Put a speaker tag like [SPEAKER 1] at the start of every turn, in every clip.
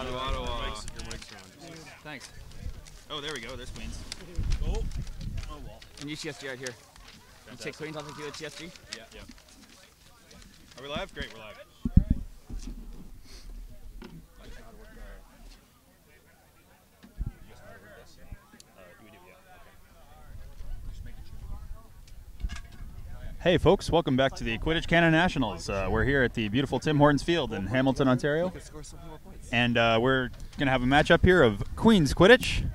[SPEAKER 1] Ottawa, Ottawa.
[SPEAKER 2] Your mic's on.
[SPEAKER 1] Thanks. Oh, there we go. There's Queens.
[SPEAKER 2] Oh. Oh, well.
[SPEAKER 1] And UTSG right here. You take Queens, I'll take UTSG?
[SPEAKER 2] Yeah. Yeah.
[SPEAKER 1] Are we live? Great, we're live. Hey folks, welcome back to the Quidditch Canada Nationals. We're here at the beautiful Tim Hortons Field in Hamilton, Ontario. And we're going to have a matchup here of Queens Quidditch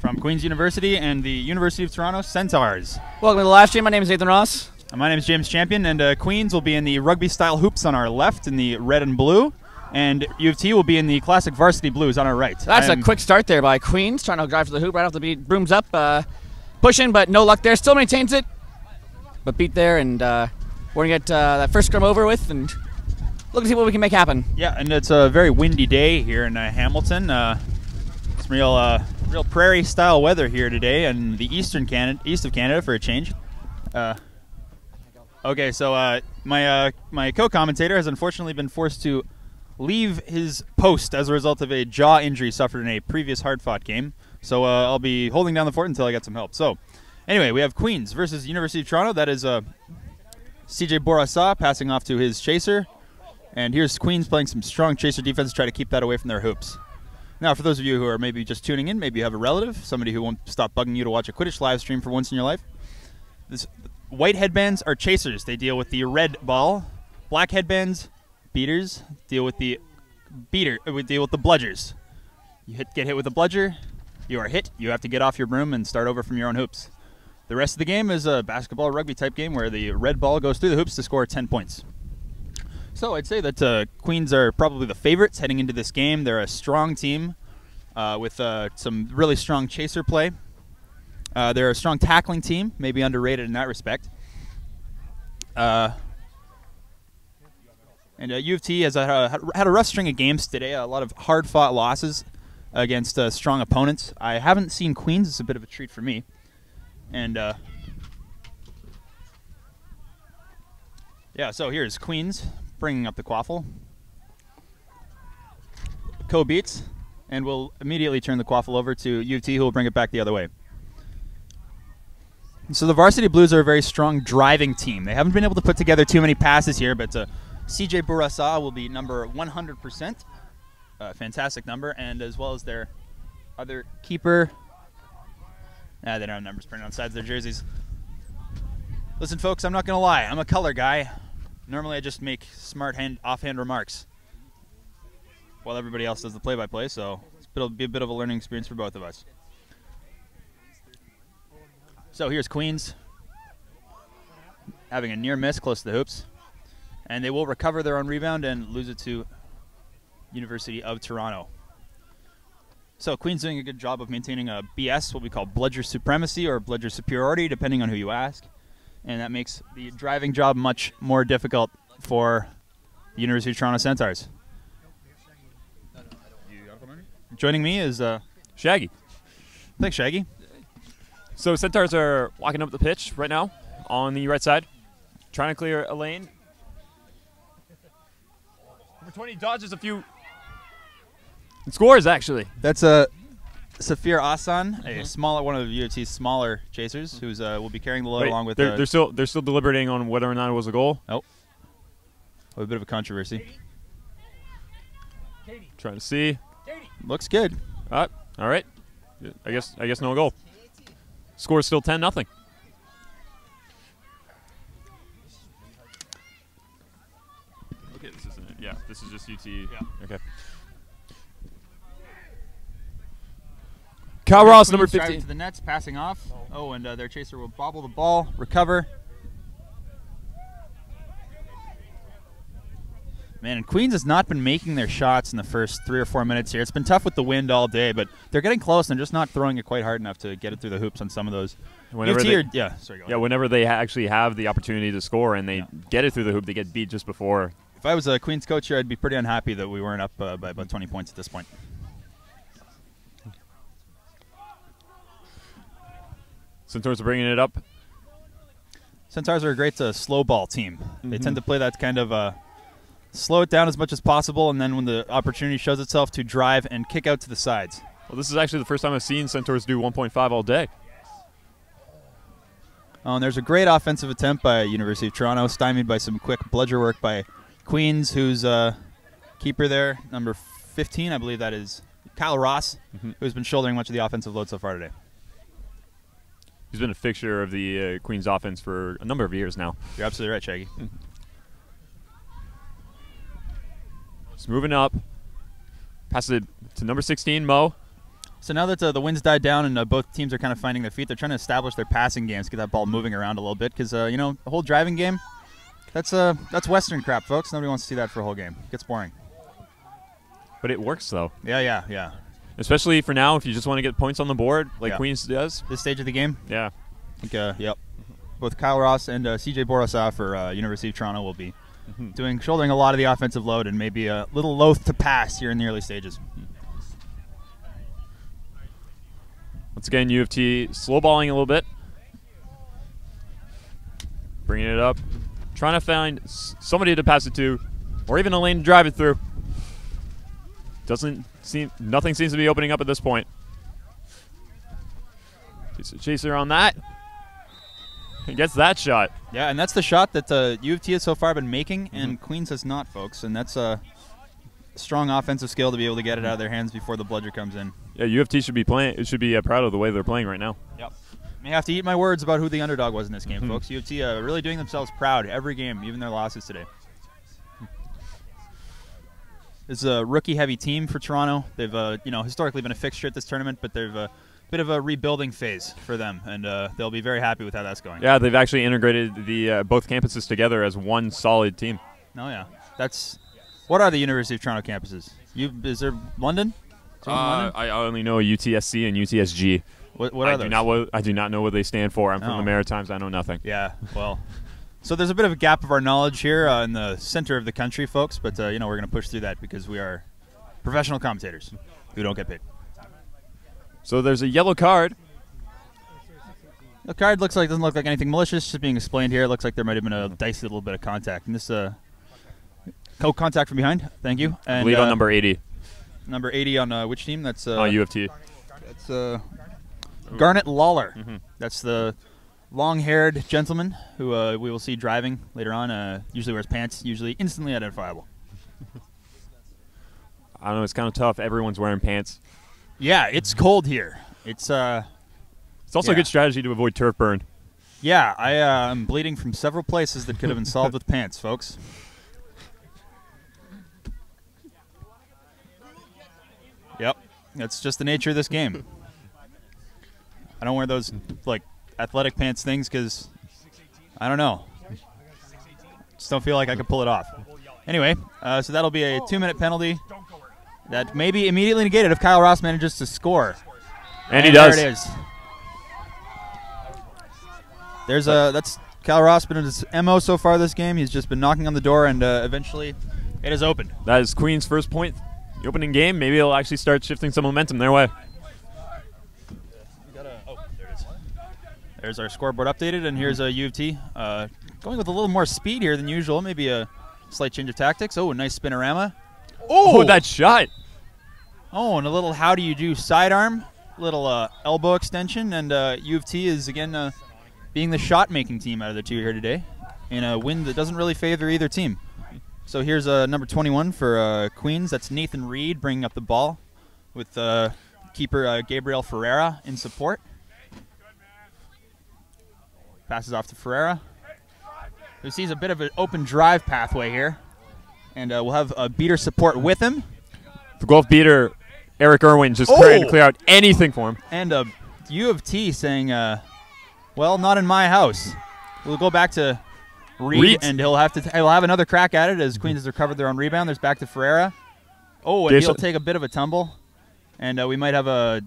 [SPEAKER 1] from Queen's University and the University of Toronto Centaurs.
[SPEAKER 3] Welcome to the live stream. My name is Nathan Ross.
[SPEAKER 1] My name is James Champion, and Queens will be in the rugby-style hoops on our left in the red and blue, and U of T will be in the classic varsity blues on our right.
[SPEAKER 3] That's a quick start there by Queens, trying to drive to the hoop right off the beat. Brooms up, pushing, but no luck there. Still maintains it. But beat there, and we're going to get that first scrum over with and look to see what we can make happen.
[SPEAKER 1] Yeah, and it's a very windy day here in Hamilton. It's real prairie-style weather here today in the east of Canada for a change. Okay, so my co-commentator has unfortunately been forced to leave his post as a result of a jaw injury suffered in a previous hard-fought game. So I'll be holding down the fort until I get some help. So. Anyway, we have Queens versus University of Toronto. That is CJ Bourassa passing off to his chaser. And here's Queens playing some strong chaser defense to try to keep that away from their hoops. Now, for those of you who are maybe just tuning in, maybe you have a relative, somebody who won't stop bugging you to watch a Quidditch live stream for once in your life. White headbands are chasers. They deal with the red ball. Black headbands, beaters, deal with the bludgers. You get hit with a bludger, you are hit. You have to get off your broom and start over from your own hoops. The rest of the game is a basketball rugby type game where the red ball goes through the hoops to score 10 points. So I'd say that Queens are probably the favorites heading into this game. They're a strong team with some really strong chaser play. They're a strong tackling team, maybe underrated in that respect. And U of T has had a rough string of games today, a lot of hard-fought losses against strong opponents. I haven't seen Queens. It's a bit of a treat for me. And, yeah, so here's Queens bringing up the quaffle. Co-beats, and we'll immediately turn the quaffle over to U of T, who will bring it back the other way. So the Varsity Blues are a very strong driving team. They haven't been able to put together too many passes here, but CJ Bourassa will be number 100%. Fantastic number, and as well as their other keeper. They don't have numbers printed on sides of their jerseys. Listen, folks, I'm not going to lie. I'm a color guy. Normally, I just make smart offhand remarks while everybody else does the play-by-play, so it'll be a bit of a learning experience for both of us. So here's Queens having a near miss close to the hoops, and they will recover their own rebound and lose it to University of Toronto. So Queen's doing a good job of maintaining a BS, what we call bludger supremacy or bludger superiority, depending on who you ask. And that makes the driving job much more difficult for the University of Toronto Centaurs. Joining me is
[SPEAKER 4] Shaggy.
[SPEAKER 1] Thanks, Shaggy.
[SPEAKER 4] So Centaurs are walking up the pitch right now on the right side, trying to clear a lane. Number 20 dodges a few. It scores, actually.
[SPEAKER 1] That's Safir Asan, a smaller one of the UT's smaller chasers, who's will be carrying the load along with.
[SPEAKER 4] They're still deliberating on whether or not it was a goal.
[SPEAKER 1] Oh, a bit of a controversy.
[SPEAKER 4] Trying to see.
[SPEAKER 1] Looks good.
[SPEAKER 4] All right. I guess no goal. Score still 10-0. Okay, this isn't it. Yeah, this is just UT. Yeah. Okay. Cal Ross, number 15.
[SPEAKER 1] To the nets, passing off. Oh, and their chaser will bobble the ball, recover. Man, and Queens has not been making their shots in the first 3 or 4 minutes here. It's been tough with the wind all day, but they're getting close and they're just not throwing it quite hard enough to get it through the hoops on some of those.
[SPEAKER 4] Whenever they actually have the opportunity to score and they get it through the hoop, they get beat just before.
[SPEAKER 1] If I was a Queens coach here, I'd be pretty unhappy that we weren't up by about 20 points at this point.
[SPEAKER 4] Centaurs are bringing it up.
[SPEAKER 1] Centaurs are a great slow ball team. They tend to play that kind of slow it down as much as possible, and then when the opportunity shows itself, to drive and kick out to the sides.
[SPEAKER 4] Well, this is actually the first time I've seen Centaurs do 1.5 all day.
[SPEAKER 1] Oh, and there's a great offensive attempt by University of Toronto, stymied by some quick bludger work by Queens, who's keeper there, number 15, I believe that is Kyle Ross, who's been shouldering much of the offensive load so far today.
[SPEAKER 4] He's been a fixture of the Queens offense for a number of years now.
[SPEAKER 1] You're absolutely right, Shaggy.
[SPEAKER 4] Just moving up. Passes it to number 16, Mo.
[SPEAKER 1] So now that the wind's died down and both teams are kind of finding their feet, they're trying to establish their passing games, get that ball moving around a little bit, because you know, the whole driving game, that's Western crap, folks. Nobody wants to see that for a whole game. It gets boring.
[SPEAKER 4] But it works, though.
[SPEAKER 1] Yeah.
[SPEAKER 4] Especially for now, if you just want to get points on the board, like Queens does.
[SPEAKER 1] This stage of the game?
[SPEAKER 4] Yeah.
[SPEAKER 1] I think, yep. Both Kyle Ross and CJ Borisov for University of Toronto will be shouldering a lot of the offensive load and maybe a little loath to pass here in the early stages.
[SPEAKER 4] Once again, U of T slow balling a little bit. Bringing it up. Trying to find somebody to pass it to, or even a lane to drive it through. Nothing seems to be opening up at this point. Gets a chaser on that. He gets that shot.
[SPEAKER 1] Yeah, and that's the shot that U of T has so far been making, and Queens has not, folks. And that's a strong offensive skill to be able to get it out of their hands before the bludger comes in.
[SPEAKER 4] Yeah, U of T should be proud of the way they're playing right now.
[SPEAKER 1] Yep. May have to eat my words about who the underdog was in this game, folks. U of T really doing themselves proud every game, even their losses today. It's a rookie-heavy team for Toronto. They've historically been a fixture at this tournament, but they've a bit of a rebuilding phase for them, and they'll be very happy with how that's going.
[SPEAKER 4] Yeah, they've actually integrated the both campuses together as one solid team.
[SPEAKER 1] Oh yeah, what are the University of Toronto campuses? Is there London? London?
[SPEAKER 4] I only know UTSC and UTSG.
[SPEAKER 1] What are those?
[SPEAKER 4] I do not know what they stand for. I'm from the Maritimes. I know nothing.
[SPEAKER 1] Yeah, well, so there's a bit of a gap of our knowledge here in the center of the country, folks. But we're going to push through that because we are professional commentators who don't get paid.
[SPEAKER 4] So there's a yellow card.
[SPEAKER 1] The card doesn't look like anything malicious. Just being explained here. It looks like there might have been a dicey little bit of contact. And this contact from behind. Thank you. And,
[SPEAKER 4] I believe on number 80.
[SPEAKER 1] Number 80 on which team? That's
[SPEAKER 4] U of T.
[SPEAKER 1] That's Garnet Lawler. That's the long-haired gentleman who we will see driving later on. Usually wears pants. Usually instantly identifiable.
[SPEAKER 4] I don't know. It's kind of tough. Everyone's wearing pants.
[SPEAKER 1] Yeah, it's cold here. It's
[SPEAKER 4] also a good strategy to avoid turf burn.
[SPEAKER 1] Yeah, I'm bleeding from several places that could have been solved with pants, folks. Yep, that's just the nature of this game. I don't wear those athletic pants things because I don't know. Just don't feel like I could pull it off. Anyway, so that'll be a 2-minute penalty. That may be immediately negated if Kyle Ross manages to score.
[SPEAKER 4] And he does.
[SPEAKER 1] There it is. That's Kyle Ross been in his MO so far this game. He's just been knocking on the door, and eventually it is opened.
[SPEAKER 4] That is Queen's first point. The opening game, maybe it'll actually start shifting some momentum their way.
[SPEAKER 1] There it is. There's our scoreboard updated, and here's a U of T going with a little more speed here than usual. Maybe a slight change of tactics. Oh, a nice spinorama.
[SPEAKER 4] Oh, that shot.
[SPEAKER 1] Oh, and a little how do you do sidearm, little elbow extension, and U of T is again being the shot-making team out of the two here today in a win that doesn't really favor either team. So here's number 21 for Queens. That's Nathan Reed bringing up the ball with keeper Gabriel Ferreira in support. Passes off to Ferreira, who sees a bit of an open drive pathway here. And we'll have beater support with him.
[SPEAKER 4] The Guelph beater, Eric Irwin, just trying to clear out anything for him.
[SPEAKER 1] And U of T saying, well, not in my house. We'll go back to Reed, and he'll have another crack at it as Queens has recovered their own rebound. There's back to Ferreira. Oh, and he'll take a bit of a tumble. And we might have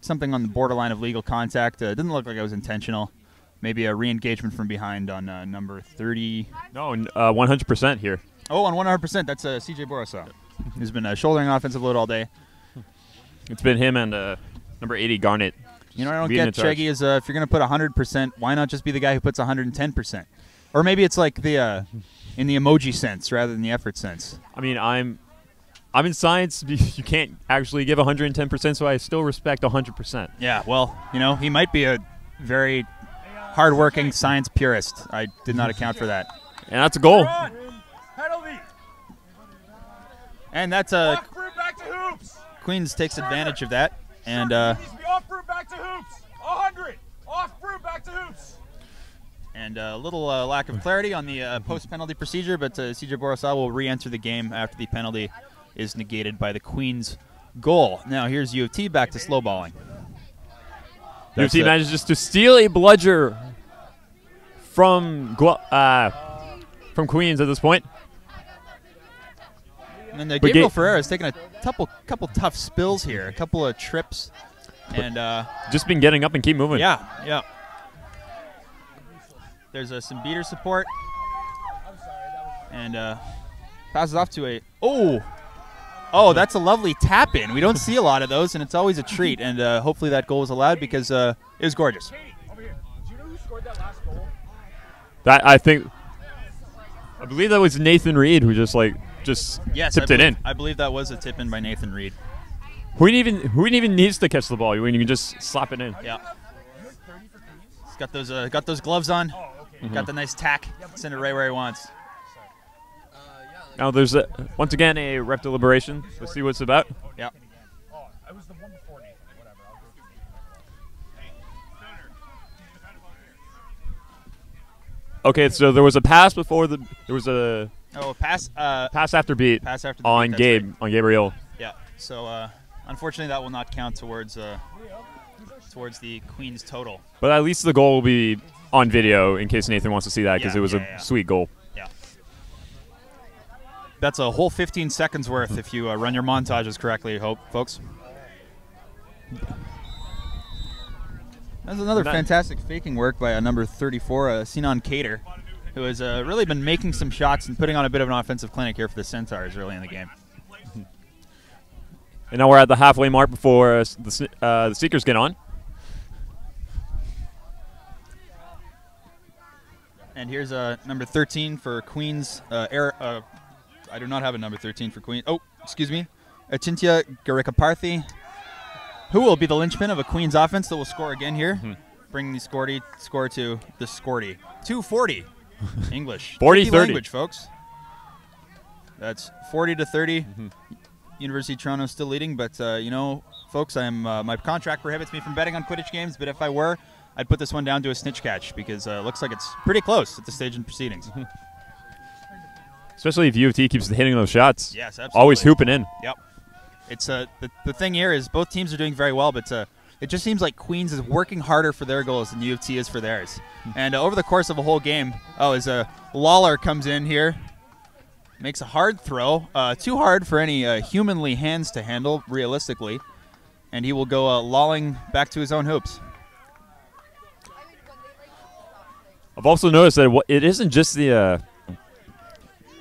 [SPEAKER 1] something on the borderline of legal contact. It didn't look like it was intentional. Maybe a re-engagement from behind on number 30.
[SPEAKER 4] No, 100% here.
[SPEAKER 1] Oh, on 100%, that's CJ Borisov, who's been shouldering offensive load all day.
[SPEAKER 4] It's been him and number 80, Garnet.
[SPEAKER 1] You know what I don't get, Shaggy, is if you're going to put 100%, why not just be the guy who puts 110%? Or maybe it's like the in the emoji sense rather than the effort sense.
[SPEAKER 4] I mean, I'm in science. You can't actually give 110%, so I still respect 100%.
[SPEAKER 1] Yeah, well, you know, he might be a very hardworking science purist. I did not account for that.
[SPEAKER 4] And that's a goal.
[SPEAKER 2] Penalty.
[SPEAKER 1] And that's
[SPEAKER 2] Off broom back to hoops.
[SPEAKER 1] Queens takes advantage of that. And
[SPEAKER 2] Needs to be off broom back to hoops. 100. Off broom back to hoops.
[SPEAKER 1] And a little lack of clarity on the post-penalty procedure, but CJ Borisov will re-enter the game after the penalty is negated by the Queens goal. Now here's U of T back to slow balling.
[SPEAKER 4] U of T manages to steal a bludger from Queens at this point.
[SPEAKER 1] And then Gabriel Ferreira has taken a couple tough spills here, a couple of trips, and
[SPEAKER 4] just been getting up and keep moving.
[SPEAKER 1] Yeah, yeah. There's some beater support, and passes off to a oh, that's a lovely tap in. We don't see a lot of those, and it's always a treat. And hopefully that goal was allowed because it was gorgeous.
[SPEAKER 2] Katie, over here. Do you know who scored that last goal?
[SPEAKER 4] I believe that was Nathan Reed who just tipped it in.
[SPEAKER 1] I believe that was a tip in by Nathan Reed.
[SPEAKER 4] Who even needs to catch the ball when you can just slap it in?
[SPEAKER 1] Yeah. He's got those gloves on.
[SPEAKER 2] Okay.
[SPEAKER 1] Got the nice tack. Send it right where he wants.
[SPEAKER 4] Now there's once again a rep deliberation. Let's see what it's about.
[SPEAKER 1] Yeah.
[SPEAKER 2] Oh, I was the one before Nathan. Whatever. I'll go through
[SPEAKER 4] Okay, so there was a pass before there was a
[SPEAKER 1] pass
[SPEAKER 4] after beat.
[SPEAKER 1] Pass after the
[SPEAKER 4] on
[SPEAKER 1] beat,
[SPEAKER 4] Gabe
[SPEAKER 1] right.
[SPEAKER 4] on Gabriel.
[SPEAKER 1] Yeah. So unfortunately that will not count towards the Queens total.
[SPEAKER 4] But at least the goal will be on video in case Nathan wants to see that because
[SPEAKER 1] Yeah,
[SPEAKER 4] it was a sweet goal.
[SPEAKER 1] Yeah. That's a whole 15 seconds worth if you run your montages correctly, folks. That's another fantastic faking work by number 34, Sinan Cater, who has really been making some shots and putting on a bit of an offensive clinic here for the Centaurs early in the game.
[SPEAKER 4] And now we're at the halfway mark before the Seekers get on.
[SPEAKER 1] And here's number 13 for Queens. I do not have a number 13 for Queens. Oh, excuse me. Achintya Garikaparthi, who will be the linchpin of a Queens offense that will score again here. Bring the score to the Scorty. 240. English.
[SPEAKER 4] 40-30.
[SPEAKER 1] Language, folks. That's 40-30. University of Toronto still leading, but you know, folks, my contract prohibits me from betting on Quidditch games, but if I were, I'd put this one down to a snitch catch because it looks like it's pretty close at this stage in proceedings.
[SPEAKER 4] Especially if U of T keeps hitting those shots.
[SPEAKER 1] Yes, absolutely.
[SPEAKER 4] Always hooping in.
[SPEAKER 1] Yep. It's the thing here is both teams are doing very well, but it just seems like Queens is working harder for their goals than U of T is for theirs. And over the course of a whole game, as Lawler comes in here, makes a hard throw, too hard for any humanly hands to handle realistically, and he will go lolling back to his own hoops.
[SPEAKER 4] I've also noticed that it isn't just the.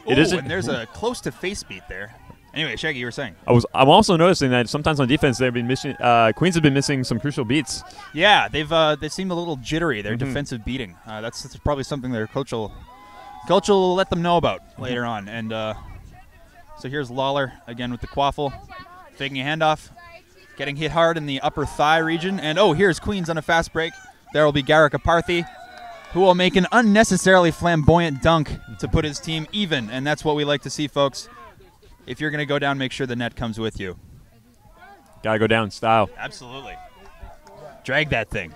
[SPEAKER 4] It isn't.
[SPEAKER 1] And there's a close to face beat there. Anyway, Shaggy, you were saying.
[SPEAKER 4] I'm also noticing that sometimes on defense they've been missing. Queens have been missing some crucial beats.
[SPEAKER 1] Yeah, they seem a little jittery. Their defensive beating. That's probably something their coach will let them know about later on. And so here's Lawler again with the quaffle, faking a handoff, getting hit hard in the upper thigh region. And here's Queens on a fast break. There will be Garikaparthi, who will make an unnecessarily flamboyant dunk to put his team even. And that's what we like to see, folks. If you're going to go down, make sure the net comes with you.
[SPEAKER 4] Gotta go down style.
[SPEAKER 1] Absolutely. Drag that thing.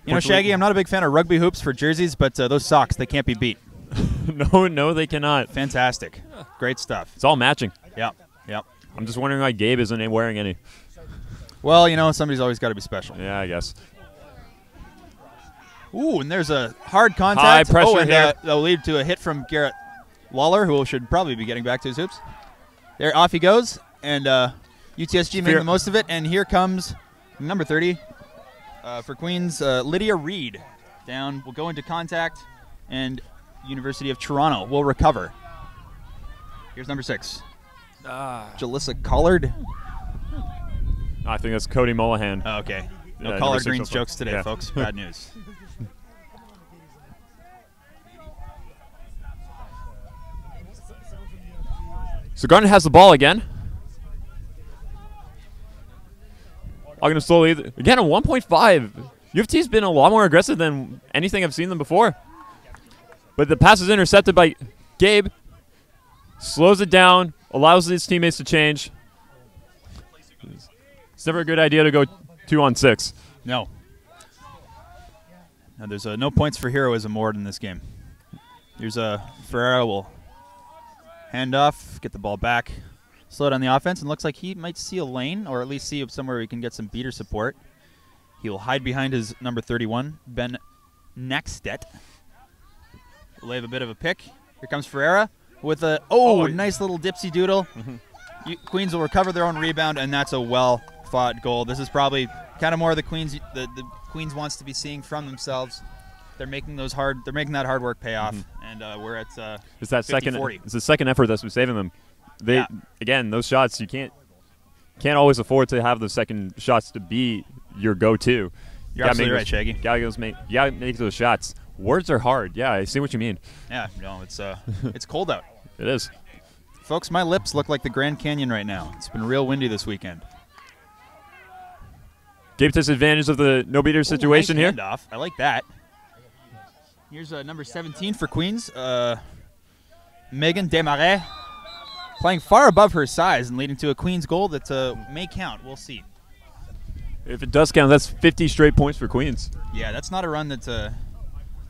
[SPEAKER 1] You know, Shaggy, I'm not a big fan of rugby hoops for jerseys, but those socks, they can't be beat.
[SPEAKER 4] No, they cannot.
[SPEAKER 1] Fantastic. Great stuff.
[SPEAKER 4] It's all matching.
[SPEAKER 1] Yep.
[SPEAKER 4] I'm just wondering why Gabe isn't wearing any.
[SPEAKER 1] Well, you know, somebody's always got to be special.
[SPEAKER 4] Yeah, I guess.
[SPEAKER 1] Ooh, and there's a hard contact.
[SPEAKER 4] High pressure
[SPEAKER 1] and
[SPEAKER 4] here.
[SPEAKER 1] That'll lead to a hit from Garrett Lawler, who should probably be getting back to his hoops. There, off he goes, and UTSG making the most of it. And here comes number 30 for Queens, Lydia Reed. Down, will go into contact, and University of Toronto will recover. Here's number 6. Jalissa Collard.
[SPEAKER 4] I think that's Cody Mullahan.
[SPEAKER 1] Oh, okay. No
[SPEAKER 4] Yeah,
[SPEAKER 1] collard
[SPEAKER 4] number 6
[SPEAKER 1] greens
[SPEAKER 4] so far.
[SPEAKER 1] jokes today,
[SPEAKER 4] Yeah.
[SPEAKER 1] folks. Bad news.
[SPEAKER 4] So Garnet has the ball again. Walking him slowly. Again, a 1.5. U of T's been a lot more aggressive than anything I've seen them before. But the pass is intercepted by Gabe. Slows it down, allows his teammates to change. It's never a good idea to go 2-on-6.
[SPEAKER 1] No. Now there's no points for heroism award in this game. Here's Ferreira will hand off, get the ball back, slow down the offense, and looks like he might see a lane, or at least see somewhere where he can get some beater support. He will hide behind his number 31, Ben Nextet. Will have a bit of a pick. Here comes Ferreira with a nice little dipsy doodle. Queens will recover their own rebound, and that's a well-fought goal. This is probably kind of more the Queens Queens wants to be seeing from themselves. They're making that hard work pay off, and we're at
[SPEAKER 4] it's that
[SPEAKER 1] 50-40.
[SPEAKER 4] It's the second effort that's been saving them. Again, those shots you can't always afford to have those second shots to be your go-to.
[SPEAKER 1] You're absolutely right, Shaggy.
[SPEAKER 4] You gotta make those shots. Words are hard. Yeah, I see what you mean.
[SPEAKER 1] Yeah, no, it's cold out.
[SPEAKER 4] It is.
[SPEAKER 1] Folks, my lips look like the Grand Canyon right now. It's been real windy this weekend.
[SPEAKER 4] Gabe takes advantage of the no-beater situation
[SPEAKER 1] nice
[SPEAKER 4] here.
[SPEAKER 1] Handoff. I like that. Here's number 17 for Queens, Megan Desmarais, playing far above her size and leading to a Queens goal that may count. We'll see.
[SPEAKER 4] If it does count, that's 50 straight points for Queens.
[SPEAKER 1] Yeah, that's not a run that the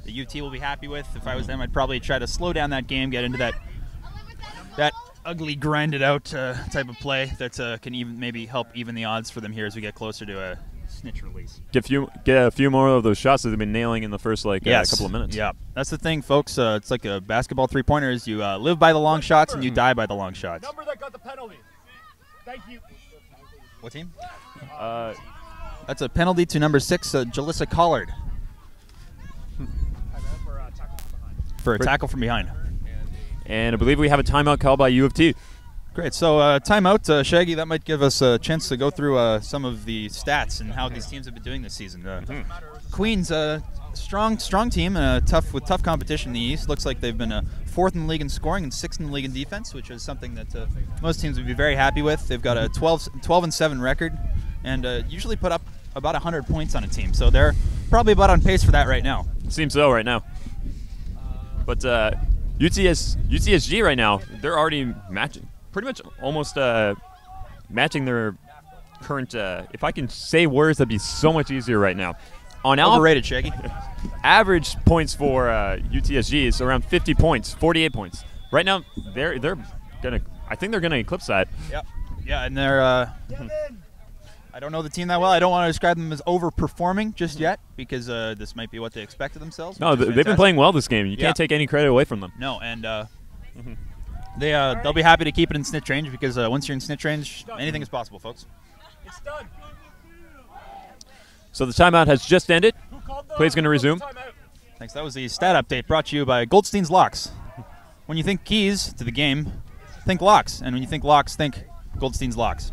[SPEAKER 1] UT will be happy with. If I was them, I'd probably try to slow down that game, get into that ugly, grinded-out type of play that can even maybe help even the odds for them here as we get closer to a snitch release.
[SPEAKER 4] Get a few more of those shots that they've been nailing in the first couple of minutes.
[SPEAKER 1] Yeah, that's the thing, folks. It's like a basketball three-pointers. You live by the long shots and you die by the long shots.
[SPEAKER 2] Number that got the penalty. Thank you.
[SPEAKER 1] What team? That's a penalty to number 6, Jalissa Collard. For a tackle from behind.
[SPEAKER 4] And I believe we have a timeout called by U of T.
[SPEAKER 1] Great. So timeout, Shaggy, that might give us a chance to go through some of the stats and how these teams have been doing this season. Queens, strong team, with tough competition in the East. Looks like they've been 4th in the league in scoring and 6th in the league in defense, which is something that most teams would be very happy with. They've got a 12-7 record and usually put up about 100 points on a team. So they're probably about on pace for that right now.
[SPEAKER 4] Seems so right now. But UTSG right now, they're already matching, pretty much almost matching their current, if I can say words, that'd be so much easier right now.
[SPEAKER 1] Overrated, Shaggy.
[SPEAKER 4] Average points for UTSG is around 50 points, 48 points. Right now, I think they're gonna eclipse that.
[SPEAKER 1] Yep. Yeah, and they're I don't know the team that well. I don't want to describe them as overperforming just yet because this might be what they expect of themselves.
[SPEAKER 4] No, they've been playing well this game. You can't take any credit away from them.
[SPEAKER 1] No, and they'll be happy to keep it in snitch range because once you're in snitch range, anything is possible, folks.
[SPEAKER 2] It's done.
[SPEAKER 4] So the timeout has just ended. Play's going to resume.
[SPEAKER 1] Thanks. That was the stat update brought to you by Goldstein's Locks. When you think keys to the game, think locks. And when you think locks, think Goldstein's Locks.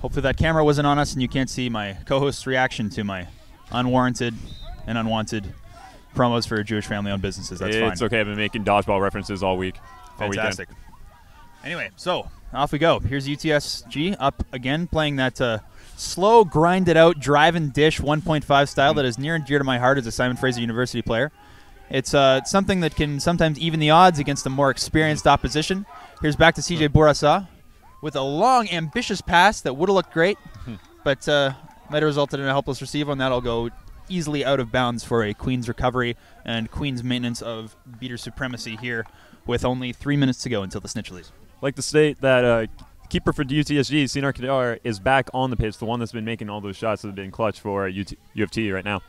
[SPEAKER 1] Hopefully that camera wasn't on us and you can't see my co-host's reaction to my unwarranted and unwanted promos for Jewish family-owned businesses. That's fine.
[SPEAKER 4] It's okay. I've been making dodgeball references all week.
[SPEAKER 1] Fantastic. Anyway, so off we go. Here's UTSG up again, playing that slow, grinded-out, drive-and-dish 1.5 style that is near and dear to my heart as a Simon Fraser University player. It's something that can sometimes even the odds against a more experienced opposition. Here's back to CJ Bourassa with a long, ambitious pass that would have looked great, but might have resulted in a helpless receiver, and that'll go easily out of bounds for a Queens recovery and Queens maintenance of beater supremacy here with only 3 minutes to go until the snitch release.
[SPEAKER 4] Like to state that keeper for UTSG, Sinar Kadar, is back on the pitch, the one that's been making all those shots that have been clutch for U of T right now.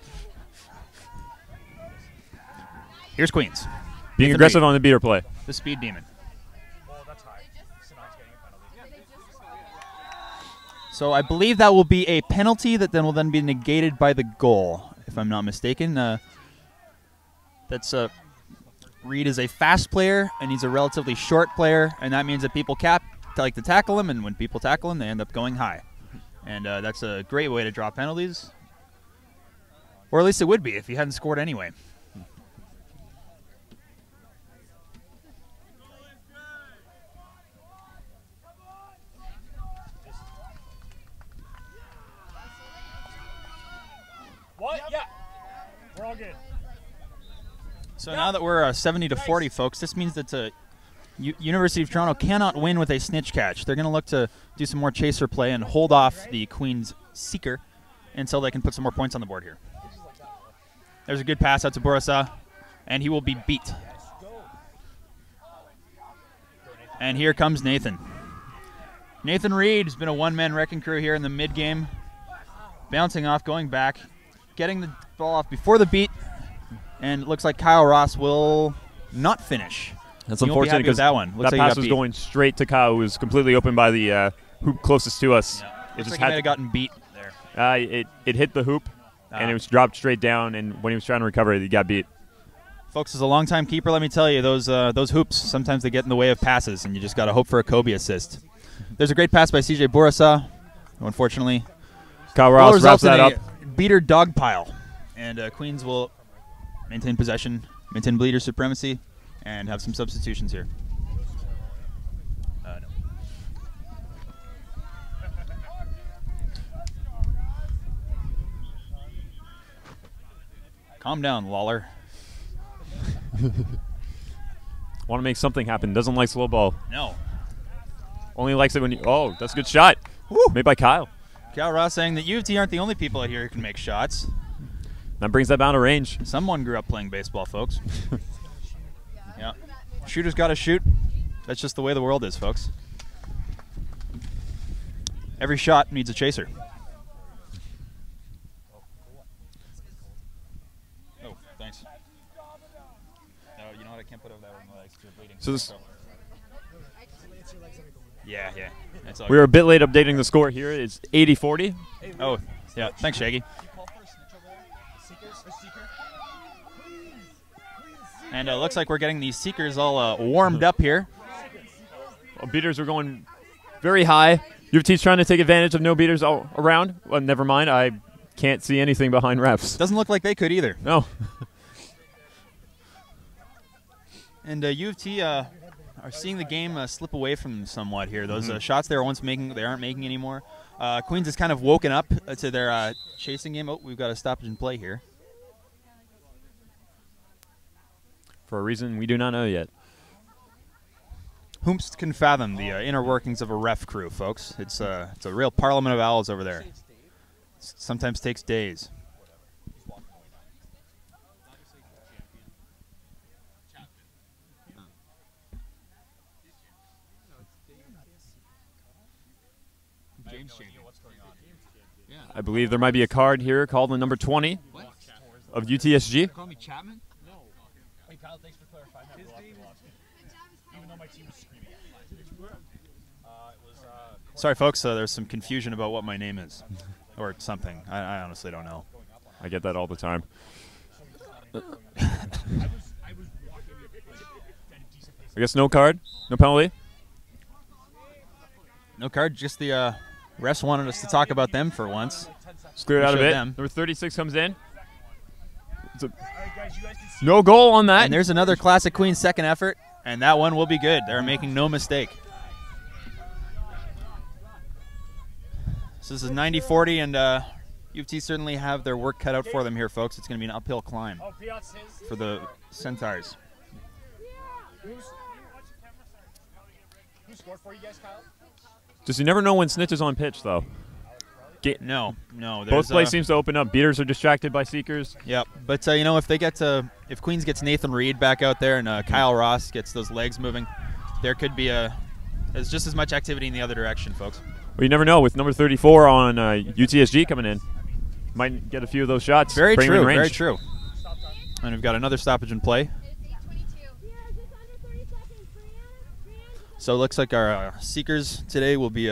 [SPEAKER 1] Here's Queens.
[SPEAKER 4] Being
[SPEAKER 1] Nathan
[SPEAKER 4] aggressive
[SPEAKER 1] Reed,
[SPEAKER 4] on the beater play.
[SPEAKER 1] the speed demon. So I believe that will be a penalty that then will be negated by the goal, if I'm not mistaken. Reed is a fast player, and he's a relatively short player, and that means that people like to tackle him, and when people tackle him, they end up going high. And that's a great way to draw penalties. Or at least it would be if he hadn't scored anyway.
[SPEAKER 2] What? Yeah. We're all good.
[SPEAKER 1] So now that we're 70 to 40, folks, this means that University of Toronto cannot win with a snitch catch. They're going to look to do some more chaser play and hold off the Queen's seeker until they can put some more points on the board here. There's a good pass out to Bourassa, and he will be beat. And here comes Nathan. Nathan Reed has been a one-man wrecking crew here in the mid-game. Bouncing off, going back, getting the ball off before the beat, and it looks like Kyle Ross will not finish.
[SPEAKER 4] That's
[SPEAKER 1] He won't be
[SPEAKER 4] unfortunate
[SPEAKER 1] happy with
[SPEAKER 4] because
[SPEAKER 1] that one. Looks
[SPEAKER 4] that
[SPEAKER 1] like he
[SPEAKER 4] pass
[SPEAKER 1] got
[SPEAKER 4] was
[SPEAKER 1] beat.
[SPEAKER 4] going straight to Kyle, who was completely open by the hoop closest to us.
[SPEAKER 1] Yeah.
[SPEAKER 4] It
[SPEAKER 1] Looks
[SPEAKER 4] just
[SPEAKER 1] like he might have gotten beat there.
[SPEAKER 4] it hit the hoop, and it was dropped straight down, and when he was trying to recover it, he got beat.
[SPEAKER 1] Folks, as a longtime keeper, let me tell you, those hoops, sometimes they get in the way of passes, and you just got to hope for a Kobe assist. There's a great pass by CJ Bourassa, who unfortunately
[SPEAKER 4] Kyle
[SPEAKER 1] will
[SPEAKER 4] Ross
[SPEAKER 1] result
[SPEAKER 4] wraps that
[SPEAKER 1] in
[SPEAKER 4] up.
[SPEAKER 1] a beater dog pile. And Queens will maintain possession, maintain bleeder supremacy, and have some substitutions here. No. Calm down, Lawler.
[SPEAKER 4] Want to make something happen. Doesn't like slow ball.
[SPEAKER 1] No.
[SPEAKER 4] Only likes it when you. Oh, that's a good shot.
[SPEAKER 1] Woo.
[SPEAKER 4] Made by Kyle.
[SPEAKER 1] Cal Ross saying that U of T aren't the only people out here who can make shots.
[SPEAKER 4] That brings that down to range.
[SPEAKER 1] Someone grew up playing baseball, folks. Yeah. Shooters got to shoot. That's just the way the world is, folks. Every shot needs a chaser. Oh, thanks. No, you know what? I can't put over that one. My legs are bleeding.
[SPEAKER 4] So this,
[SPEAKER 1] Yeah. That's all
[SPEAKER 4] we were a bit late updating the score here. It's 80-40.
[SPEAKER 1] good. Oh, yeah. Thanks, Shaggy. And it looks like we're getting these seekers all warmed up here.
[SPEAKER 4] Well, beaters are going very high. U of T's trying to take advantage of no beaters all around. Well, never mind. I can't see anything behind refs.
[SPEAKER 1] Doesn't look like they could either.
[SPEAKER 4] No.
[SPEAKER 1] And U of T are seeing the game slip away from them somewhat here. Those shots they were once making, they aren't making anymore. Queens has kind of woken up to their chasing game. Oh, we've got a stoppage in play here.
[SPEAKER 4] For a reason we do not know yet.
[SPEAKER 1] Whomst can fathom the inner workings of a ref crew, folks. It's a real parliament of owls over there. Sometimes takes days.
[SPEAKER 4] I believe there might be a card here called the number 20 of UTSG.
[SPEAKER 1] Call me Chapman?
[SPEAKER 2] Hey, Kyle, thanks for clarifying that. Even though my team was screaming at me.
[SPEAKER 1] Sorry, folks. There's some confusion about what my name is, or something. I honestly don't know.
[SPEAKER 4] I get that all the time. I guess no card, no penalty.
[SPEAKER 1] No card. Just the refs wanted us to talk about them for once.
[SPEAKER 4] Just clear it out a
[SPEAKER 1] showed
[SPEAKER 4] bit.
[SPEAKER 1] them.
[SPEAKER 4] Number 36 comes in. No goal on that.
[SPEAKER 1] And there's another classic Queens second effort, and that one will be good. They're making no mistake. So this is 90-40, and U of T certainly have their work cut out for them here, folks. It's going to be an uphill climb for the Centaurs.
[SPEAKER 2] Who scored for you guys, Kyle?
[SPEAKER 4] Just you never know when Snitch is on pitch, though.
[SPEAKER 1] No.
[SPEAKER 4] Both plays seems to open up. Beaters are distracted by seekers.
[SPEAKER 1] Yep, but you know, if Queens gets Nathan Reed back out there and Kyle Ross gets those legs moving, there could be there's just as much activity in the other direction, folks.
[SPEAKER 4] Well, you never know with number 34 on UTSG coming in. Might get a few of those shots.
[SPEAKER 1] Very
[SPEAKER 4] bring 'em in
[SPEAKER 1] true,
[SPEAKER 4] range.
[SPEAKER 1] very true. And we've got another stoppage in play. So it looks like our seekers today will be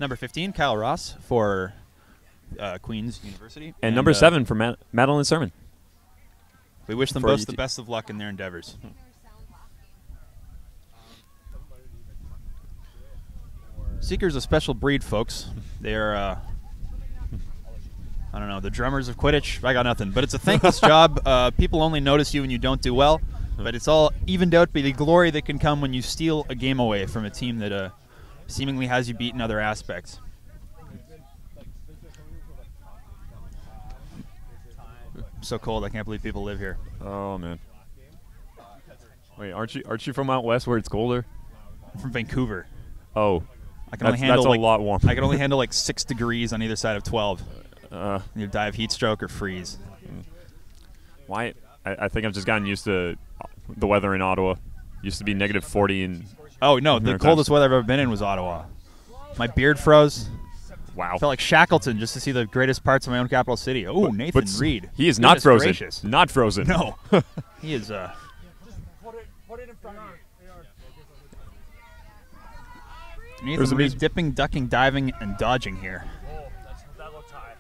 [SPEAKER 1] number 15, Kyle Ross, for Queens University.
[SPEAKER 4] And number 7 for Madeline Sermon.
[SPEAKER 1] We wish them
[SPEAKER 4] for
[SPEAKER 1] both
[SPEAKER 4] UT.
[SPEAKER 1] the best of luck in their endeavors. Seeker's a special breed, folks. They're, I don't know, the drummers of Quidditch. I got nothing. But it's a thankless job. People only notice you when you don't do well. But it's all evened out by the glory that can come when you steal a game away from a team that seemingly has you beat in other aspects. So cold, I can't believe people live here.
[SPEAKER 4] Oh, man. Wait, aren't you from out west where it's colder?
[SPEAKER 1] I'm from Vancouver.
[SPEAKER 4] Oh.
[SPEAKER 1] I can only handle
[SPEAKER 4] that's a lot warmer.
[SPEAKER 1] I can only handle like 6 degrees on either side of 12. You die of heat stroke or freeze.
[SPEAKER 4] Why? I think I've just gotten used to the weather in Ottawa. Used to be negative 40 and.
[SPEAKER 1] Oh no, the coldest weather I've ever been in was Ottawa. My beard froze.
[SPEAKER 4] Wow.
[SPEAKER 1] I felt like Shackleton just to see the greatest parts of my own capital city. Oh, Nathan Reed.
[SPEAKER 4] He is not frozen.
[SPEAKER 1] Gracious.
[SPEAKER 4] Not frozen.
[SPEAKER 1] No. He is.
[SPEAKER 2] Put it in front of you.
[SPEAKER 1] Nathan Reed dipping, ducking, diving, and dodging here.
[SPEAKER 2] Oh, that looked high.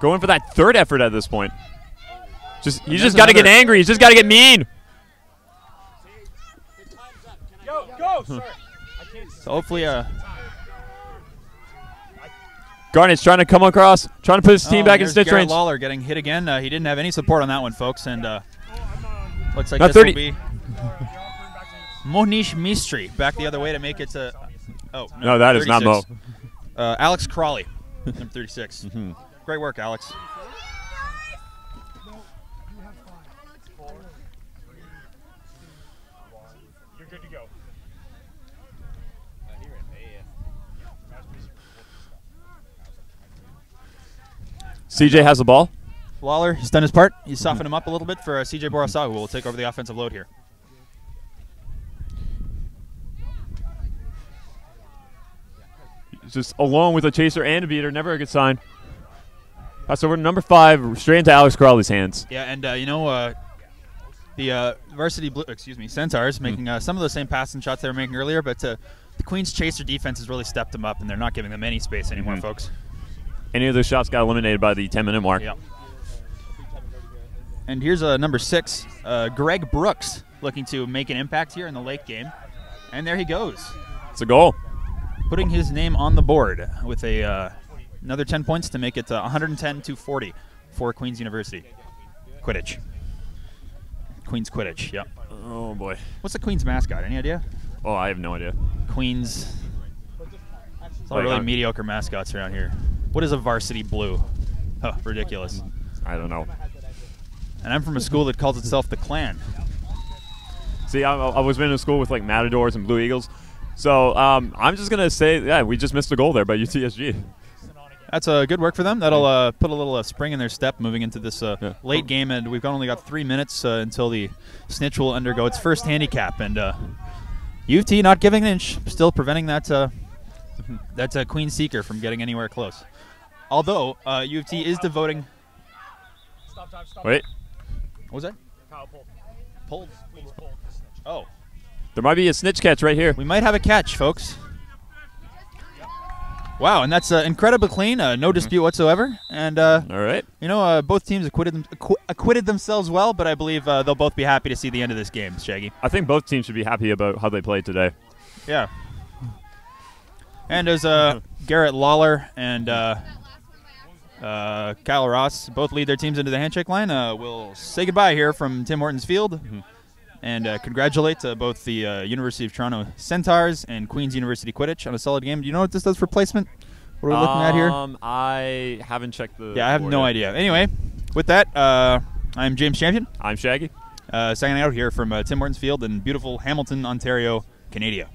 [SPEAKER 4] Going for that third effort at this point. He's just got to get angry. He's just got to get mean.
[SPEAKER 2] Go, sir.
[SPEAKER 1] So hopefully,
[SPEAKER 4] Garnett's trying to come across, trying to put his team back in stitch
[SPEAKER 1] Garrett
[SPEAKER 4] range.
[SPEAKER 1] Lawler getting hit again. He didn't have any support on that one, folks, and looks like
[SPEAKER 4] Not
[SPEAKER 1] this
[SPEAKER 4] 30.
[SPEAKER 1] will be Monish Mistry back the other way to make it to. Oh
[SPEAKER 4] no, that is not Mo.
[SPEAKER 1] Alex Crawley, number 36. Great work, Alex.
[SPEAKER 2] You're good to go.
[SPEAKER 4] CJ has the ball.
[SPEAKER 1] Lawler, he's done his part. He's softened him up a little bit for CJ Borosawa, who will take over the offensive load here.
[SPEAKER 4] Just alone with a chaser and a beater, never a good sign. Pass over to number 5, straight into Alex Crawley's hands.
[SPEAKER 1] Yeah, and the varsity blue, Centaurs making some of the same passing shots they were making earlier, but the Queens chaser defense has really stepped them up, and they're not giving them any space anymore, folks.
[SPEAKER 4] Any of those shots got eliminated by the 10-minute mark.
[SPEAKER 1] Yeah. And here's number 6, Greg Brooks, looking to make an impact here in the late game, and there he goes.
[SPEAKER 4] It's a goal.
[SPEAKER 1] Putting his name on the board with another 10 points to make it 110-40 for Queens University. Quidditch. Queens Quidditch, yep.
[SPEAKER 4] Oh, boy.
[SPEAKER 1] What's the Queens mascot? Any idea?
[SPEAKER 4] Oh, I have no idea.
[SPEAKER 1] Queens. It's all really mediocre mascots around here. What is a varsity blue? Huh, ridiculous.
[SPEAKER 4] I don't know.
[SPEAKER 1] And I'm from a school that calls itself the Clan.
[SPEAKER 4] See, I was in a school with, like, Matadors and Blue Eagles. So I'm just going to say, yeah, we just missed a goal there by UTSG.
[SPEAKER 1] That's good work for them. That'll put a little spring in their step moving into this late game, and we've only got 3 minutes until the snitch will undergo its first handicap. And U of T not giving an inch, still preventing that Queen Seeker from getting anywhere close. Although U of T is devoting.
[SPEAKER 2] Stop time.
[SPEAKER 4] Wait.
[SPEAKER 1] What was that?
[SPEAKER 2] Kyle pulled.
[SPEAKER 1] Pulled.
[SPEAKER 2] Queens pulled.
[SPEAKER 1] Oh.
[SPEAKER 4] There might be a snitch catch right here.
[SPEAKER 1] We might have a catch, folks. Wow, and that's incredibly clean. No dispute whatsoever. And
[SPEAKER 4] all right.
[SPEAKER 1] You know, both teams acquitted themselves well, but I believe they'll both be happy to see the end of this game, Shaggy.
[SPEAKER 4] I think both teams should be happy about how they played today.
[SPEAKER 1] Yeah. And as Garrett Lawler and Kyle Ross both lead their teams into the handshake line, we'll say goodbye here from Tim Hortons Field. And congratulate both the University of Toronto Centaurs and Queen's University Quidditch on a solid game. Do you know what this does for placement? What are we looking at here?
[SPEAKER 4] I haven't checked the
[SPEAKER 1] I have no idea. Anyway, with that, I'm James Champion.
[SPEAKER 4] I'm Shaggy.
[SPEAKER 1] Signing out here from Tim Hortons Field in beautiful Hamilton, Ontario, Canada.